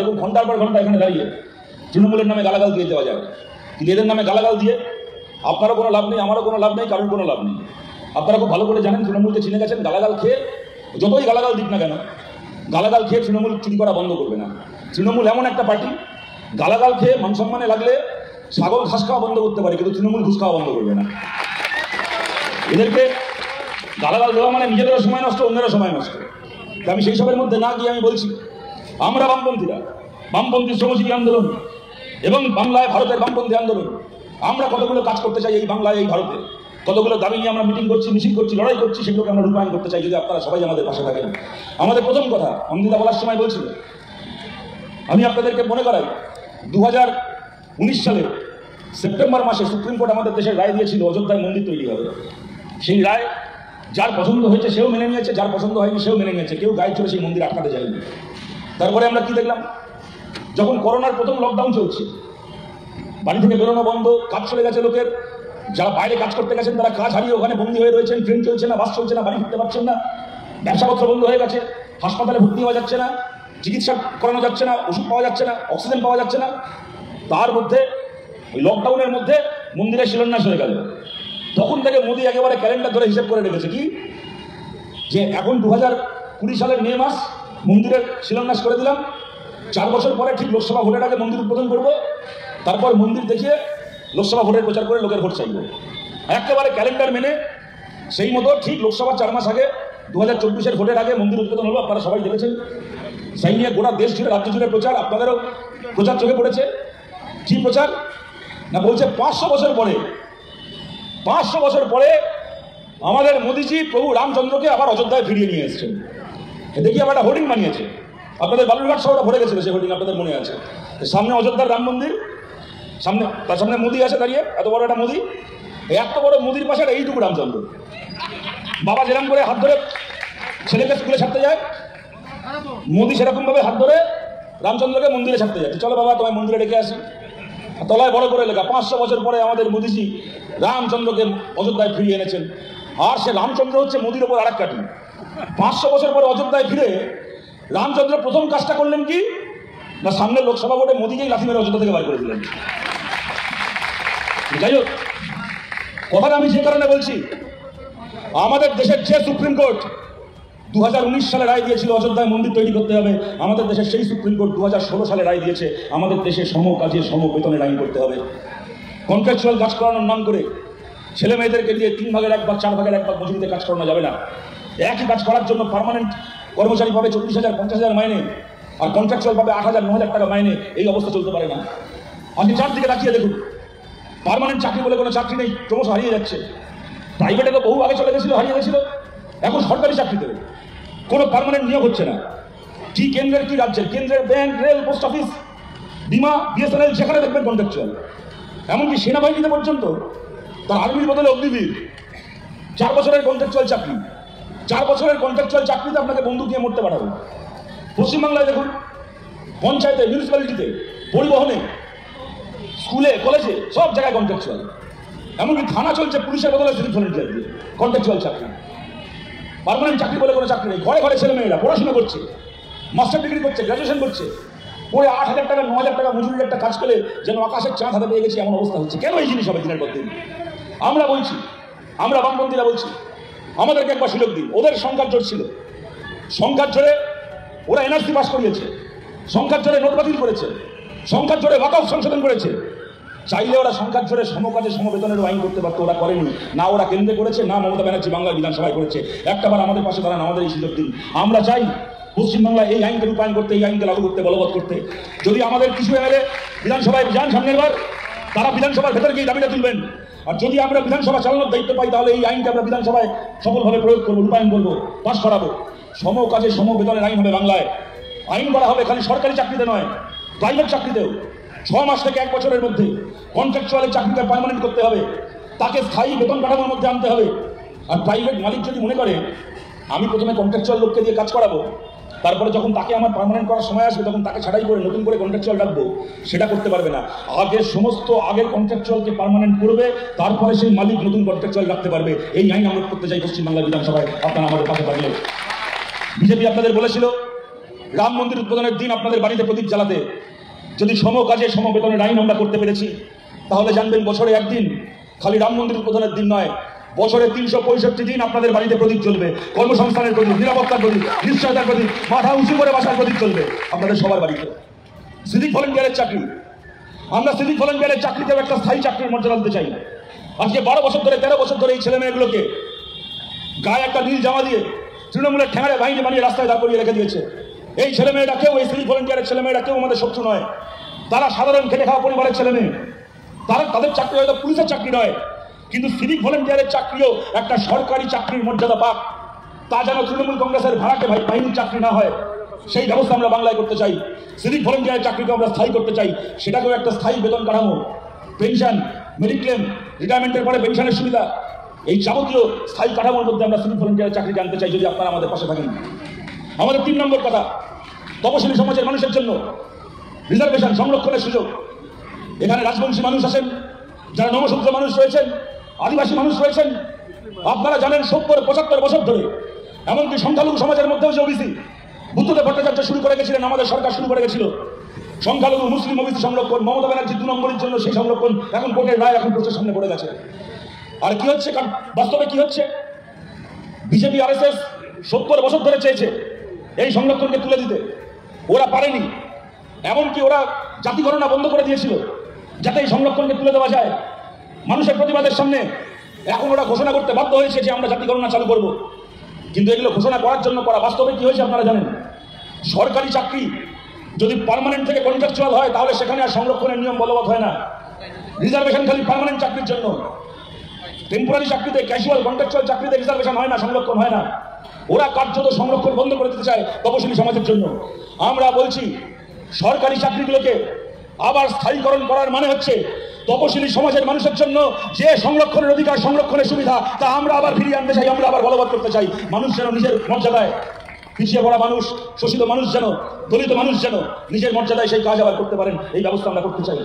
দেখুন ঘন্টার পর ঘন্টা এখানে দাঁড়িয়ে তৃণমূলের নামে গালাগাল দিয়ে দেওয়া যাবে, কিন্তু এদের নামে গালাগাল দিয়ে আপনারও কোনো লাভ নেই, আমারও কোনো লাভ নেই, কারোর কোনো লাভ নেই। আপনারা খুব ভালো করে জানেন, তৃণমূলকে চিনে গেছেন। গালাগাল খেয়ে যতই গালাগাল দিক না কেন, গালাগাল খেয়ে তৃণমূল চুরি করা বন্ধ করবে না। তৃণমূল এমন একটা পার্টি, গালাগাল খেয়ে মান সম্মানে লাগলে ছাগল ঘাস খাওয়া বন্ধ করতে পারে, কিন্তু তৃণমূল ঘুষ খাওয়া বন্ধ করবে না। এদেরকে গালাগাল দেওয়া মানে নিজেদেরও সময় নষ্ট, অন্যেরও সময় নষ্ট। আমি সেই সবের মধ্যে না গিয়ে আমি বলছি, আমরা বামপন্থীরা, বামপন্থী শ্রমজীবী আন্দোলন এবং বাংলায় ভারতের বামপন্থী আন্দোলন, আমরা কতগুলো কাজ করতে চাই এই বাংলায়, এই ভারতে। কতগুলো দাবি নিয়ে আমরা মিটিং করছি, মিছিল করছি, লড়াই করছি, সেগুলোকে আমরা রূপায়ণ করতে চাই যদি আপনারা সবাই আমাদের পাশে থাকেন। আমাদের প্রথম কথা অমৃতা বলার সময় বলছিল, আমি আপনাদেরকে মনে করাই 2019 সালে সেপ্টেম্বর মাসে সুপ্রিম কোর্ট আমাদের দেশের রায় দিয়েছিল অযোধ্যায় মন্দির তৈরি হবে। সেই রায় যার পছন্দ হয়েছে সেও মেনে নিয়েছে, যার পছন্দ হয়নি সেও মেনে নিয়েছে, কেউ গায়ে চড়ে সেই মন্দির আটকাতে যায়নি। তারপরে আমরা কি দেখলাম, যখন করোনার প্রথম লকডাউন চলছে, বাড়ি থেকে বেরোনো বন্ধ, কাজ চলে গেছে লোকের, যারা বাইরে কাজ করতে গেছেন তারা কাজ হারিয়ে ওখানে বন্দী হয়ে রয়েছেন, ট্রেন চলছে না, বাস চলছে না, বাড়ি ফিরতে পারছেন না, ব্যবসাপত্র বন্ধ হয়ে গেছে, হাসপাতালে ভর্তি হওয়া যাচ্ছে না, চিকিৎসা করানো যাচ্ছে না, ওষুধ পাওয়া যাচ্ছে না, অক্সিজেন পাওয়া যাচ্ছে না। তার মধ্যে ওই লকডাউনের মধ্যে মন্দিরের শিলান্যাস হয়ে গেল। তখন থেকে মোদী একেবারে ক্যালেন্ডার ধরে হিসেব করে রেখেছে কি, যে এখন 2020 সালের মে মাস মন্দিরের শিলান্যাস করে দিলাম, 4 বছর পরে ঠিক লোকসভা ভোটের আগে মন্দির উদ্বোধন করব, তারপর মন্দির দেখিয়ে লোকসভা ভোটের প্রচার করে লোকের ভোট চাইব। একেবারে ক্যালেন্ডার মেনে সেই মতো ঠিক লোকসভা 4 মাস আগে 2024-এর ভোটের আগে মন্দির উদ্বোধন হলো। আপনারা সবাই দেখেছেন, সেই নিয়ে গোটা দেশ জুড়ে, রাজ্য জুড়ে প্রচার, আপনাদেরও প্রচার চোখে পড়েছে। কি প্রচার না, বলছে 500 বছর পরে, 500 বছর পরে আমাদের মোদীজি প্রভু রামচন্দ্রকে আবার অযোধ্যায় ফিরিয়ে নিয়ে এসেছেন। দেখি আবার একটা হোর্ডিং বানিয়েছে, আপনাদের বালুরঘাট শহরটা ভরে গেছিল সেই হোর্ডিং, আপনাদের মনে আছে। সামনে অযোধ্যার রাম মন্দির, সামনে তার সামনে মোদী আছে দাঁড়িয়ে, এত বড় একটা মোদী, এত বড় মোদীর পাশে এইটুকু রামচন্দ্র। বাবা যেরকম করে হাত ধরে ছেলেকে স্কুলে ছাড়তে যায়, মোদী সেরকম ভাবে হাত ধরে রামচন্দ্রকে মন্দিরে ছাড়তে যাচ্ছে। চলো বাবা তোমায় মন্দিরে ডেকে আসি। তলায় বড় করে লেখা 500 বছর পরে আমাদের মোদীজি রামচন্দ্রকে অযোধ্যায় ফিরিয়ে এনেছেন। আর সে রামচন্দ্র হচ্ছে মোদীর ওপর আরেক কাঠি। 500 বছর পরে অযোধ্যায় ফিরে রামচন্দ্র প্রথম কাজটা করলেন কি না, সামনে লোকসভা ভোটে মোদীকেই লাথি মেরে অযোধ্যা থেকে বার করে দিলেন। যাই হোক, কথাটা আমি যে কারণে বলছি, আমাদের দেশের যে সুপ্রিম কোর্ট 2019 সালে রায় দিয়েছিল অযোধ্যায় মন্দির তৈরি করতে হবে, আমাদের দেশের সেই সুপ্রিম কোর্ট 2016 সালে রায় দিয়েছে আমাদের দেশে সম কাজে সম বেতনের আইন করতে হবে। কন্ট্রাকচুয়াল কাজ করানোর নাম করে ছেলে মেয়েদেরকে দিয়ে 3 ভাগের 1 ভাগ 4 ভাগের 1 ভাগ মজুরিতে কাজ করানো যাবে না। একই কাজ করার জন্য পার্মানেন্ট কর্মচারী পাবে 40,000 50,000 মাইনে, আর কন্ট্রাকচুয়াল পাবে 8,000 9,000 টাকা মাইনে। এই অবস্থা চলতে পারে না। আপনি চারদিকে তাকিয়ে দেখুন, পার্মানেন্ট চাকরি বলে কোনো চাকরি নেই, ক্রমশ হারিয়ে যাচ্ছে। প্রাইভেটে তো বহু আগে চলে গেছিল, হারিয়ে গেছিল। এখন সরকারি চাকরিতে কোনো পার্মানেন্ট নিয়োগ হচ্ছে না। কি কেন্দ্রের কি রাজ্যের, কেন্দ্রের ব্যাংক, রেল, পোস্ট অফিস, বিমা, বিএসএনএল, যেখানে দেখবেন কন্ট্রাকচুয়াল। এমনকি সেনাবাহিনীতে পর্যন্ত তার আর্মির বদলে অগ্নিবীর 4 বছরের কন্ট্রাকচুয়াল চাকরি। 4 বছরের কন্ট্রাকচুয়াল চাকরিতে আপনাকে বন্দুক দিয়ে মরতে পাঠাবো। পশ্চিমবাংলায় দেখুন, পঞ্চায়েতে, মিউনিসিপ্যালিটিতে, পরিবহনে, স্কুলে, কলেজে, সব জায়গায় কন্ট্রাকচুয়াল। এমনকি থানা চলছে পুলিশের বদলে সিভিল ভলেন্টিয়ার দিয়ে, কন্ট্রাকচুয়াল চাকরি। পার্মানেন্ট চাকরি বলে কোনো চাকরি নেই। ঘরে ঘরে ছেলে মেয়েরা পড়াশোনা করছে, মাস্টার ডিগ্রি করছে, গ্র্যাজুয়েশন করছে, পরে 8,000 টাকা 9,000 টাকা মজুরির একটা কাজ করে যেন আকাশের চাঁদ হাতে পেয়ে গেছে এমন অবস্থা হচ্ছে। কেন এই জিনিস হবে দিনের পর দিন? আমরা বলছি, আমরা বামপন্থীরা বলছি, আমাদেরকে একবার সুযোগ দিন। ওদের সংখ্যার জোর ছিল, সংখ্যার জোরে ওরা এনআরসি পাস করিয়েছে, সংখ্যার জোরে নোট বাতিল করেছে, সংখ্যার জোরে ওয়াকআউট সংশোধন করেছে। চাইলে ওরা সংখ্যার জোরে সমকাজে সমবেতনেরও আইন করতে পারতো, ওরা করেনি। না ওরা কেন্দ্রে করেছে, না মমতা ব্যানার্জি বাংলা বিধানসভায় করেছে। একটাবার আমাদের পাশে দাঁড়ান, আমাদের এই সুযোগ দিন। আমরা চাই পশ্চিমবাংলায় এই আইনকে রূপায়ণ করতে, এই আইনকে লাগু করতে, বলবৎ করতে। যদি আমাদের কিছু এমএলএ বিধানসভায় যান সামনের বার, তারা বিধানসভার ভেতরে গিয়ে দাবিটা তুলবেন। আর যদি আমরা বিধানসভা চালানোর দায়িত্ব পাই, তাহলে এই আইনকে আমরা বিধানসভায় সফলভাবে প্রয়োগ করবো, রূপায়ণ করবো, পাশ করাবো। সম কাজে সম বেতনের আইন হবে বাংলায়। আইন করা হবে খালি সরকারি চাকরিতে নয়, প্রাইভেট চাকরিতেও। 6 মাস থেকে 1 বছরের মধ্যে কন্ট্রাকচুয়ালের চাকরিটা পার্মানেন্ট করতে হবে, তাকে স্থায়ী বেতন কাঠামোর মধ্যে আনতে হবে। আর প্রাইভেট মালিক যদি মনে করে আমি প্রথমে কন্ট্রাকচুয়াল লোককে দিয়ে কাজ করাবো, তারপরে যখন তাকে আমার পার্মানেন্ট করার সময় আসবে তখন তাকে ছাড়াই করে নতুন করে কন্ট্রাকচুয়াল রাখবো, সেটা করতে পারবে না। আগে সমস্ত আগের কন্ট্রাকচুয়ালকে পার্মানেন্ট করবে, তারপরে সেই মালিক নতুন কন্ট্রাকচুয়াল রাখতে পারবে। এই আইন আমরা করতে চাই পশ্চিমবাংলা বিধানসভায়। আপনারা আমাদের পাশে থাকলে। বিজেপি আপনাদের বলেছিল রাম মন্দির উদ্বোধনের দিন আপনাদের বাড়িতে প্রদীপ জ্বালাতে যদি সম কাজে সম বেতনের আইন আমরা করতে পেরেছি, তাহলে জানবেন বছরে একদিন, খালি রাম মন্দির উদ্বোধনের দিন নয়, বছরে 365 দিন আপনাদের বাড়িতে প্রদীপ চলবে। কর্মসংস্থানের প্রদীপ, নিরাপত্তার প্রদীপ, নিশ্চয়তার প্রদীপ, মাথা উঁচু করে বাসার প্রদীপ চলবে আপনাদের সবার বাড়িতে। সিভিক ভলেন্টিয়ারের চাকরি, আমরা সিভিক ভলেন্টিয়ারের চাকরিতেও একটা স্থায়ী চাকরির মর্যাদা দিতে চাই। আজকে 12 বছর ধরে 13 বছর ধরে এই ছেলে মেয়েগুলোকে গায়ে একটা নীল জামা দিয়ে তৃণমূলের ঠেঙাড়ে বাহিনী বানিয়ে রাস্তায় দাঁড় করিয়ে রেখে দিয়েছে। এই ছেলে মেয়েরা কেউ, এই সিভিক ভলেন্টিয়ারের ছেলে মেয়েরা কেউ আমাদের শত্রু নয়। তারা সাধারণ খেটে খাওয়া পরিবারের ছেলে মেয়ে। তাদের চাকরি হয়তো পুলিশের চাকরি নয়, কিন্তু সিভিক ভলেন্টিয়ারের চাকরিও একটা সরকারি চাকরির মর্যাদা পাক। তা যেন তৃণমূল কংগ্রেসের ভাড়াটে বাহিনীর চাকরি না হয়, সেই ব্যবস্থা আমরা বাংলায় করতে চাই। সিভিক ভলেন্টিয়ারের চাকরিকে আমরা স্থায়ী করতে চাই, সেটাকেও একটা স্থায়ী বেতন কাঠামো, পেনশন, মেডিক্লেম, রিটায়ারমেন্টের পরে পেনশনের সুবিধা, এই যাবতীয় স্থায়ী কাঠামোর মধ্যে আমরা সিভিক ভলেন্টিয়ারের চাকরি জানতে চাই, যদি আপনারা আমাদের পাশে থাকেন। আমাদের 3 নম্বর কথা, তপশিলি সমাজের মানুষের জন্য রিজার্ভেশন, সংরক্ষণের সুযোগ। এখানে রাজবংশী মানুষ আছেন, যারা নমশূদ্র মানুষ রয়েছেন, আদিবাসী মানুষ রয়েছেন। আপনারা জানেন 70-75 বছর ধরে, এমনকি সংখ্যালঘু সমাজের মধ্যেও যে ওবিসি বুদ্ধদেব ভট্টাচার্য শুরু করে গেছিলেন, আমাদের সরকার শুরু করে গেছিল সংখ্যালঘু মুসলিম ওবিসি সংরক্ষণ। মমতা ব্যানার্জি 2 নম্বরের জন্য সেই সংরক্ষণ এখন কোর্টের রায়, এখন কোর্টের সামনে পড়ে গেছে। আর কি হচ্ছে, বাস্তবে কি হচ্ছে, বিজেপি আরএসএস 70 বছর ধরে চেয়েছে এই সংরক্ষণকে তুলে দিতে, ওরা পারেনি। এমনকি ওরা জাতি গণনা বন্ধ করে দিয়েছিল যাতে এই সংরক্ষণকে তুলে দেওয়া যায়। মানুষের প্রতিবাদের সামনে এখন ওরা ঘোষণা করতে বাধ্য হয়েছে যে আমরা জাতি গণনা চালু করব। কিন্তু এগুলো ঘোষণা করার জন্য করা, বাস্তবে কি হয়েছে আপনারা জানেন। সরকারি চাকরি যদি পার্মানেন্ট থেকে কন্ট্রাকচুয়াল হয়, তাহলে সেখানে আর সংরক্ষণের নিয়ম বলবৎ হয় না। রিজার্ভেশন খালি পার্মানেন্ট চাকরির জন্য, টেম্পোরারি চাকরিতে, ক্যাজুয়াল কন্ট্রাকচুয়াল চাকরিতে রিজার্ভেশন হয় না, সংরক্ষণ হয় না। ওরা কার্যত সংরক্ষণ বন্ধ করে দিতে চায় তপশিলি সমাজের জন্য। আমরা বলছি সরকারি চাকরিগুলোকে আবার স্থায়ীকরণ করার মানে হচ্ছে তপশিলি সমাজের মানুষের জন্য যে সংরক্ষণের অধিকার, সংরক্ষণের সুবিধা, তা আমরা আবার ফিরিয়ে আনতে চাই, আমরা আবার বলবৎ করতে চাই। মানুষ যেন নিজের মর্যাদায়, পিছিয়ে পড়া মানুষ, শোষিত মানুষ যেন, দলিত মানুষ যেন নিজের মর্যাদায় সেই কাজ আবার করতে পারেন, এই ব্যবস্থা আমরা করতে চাই।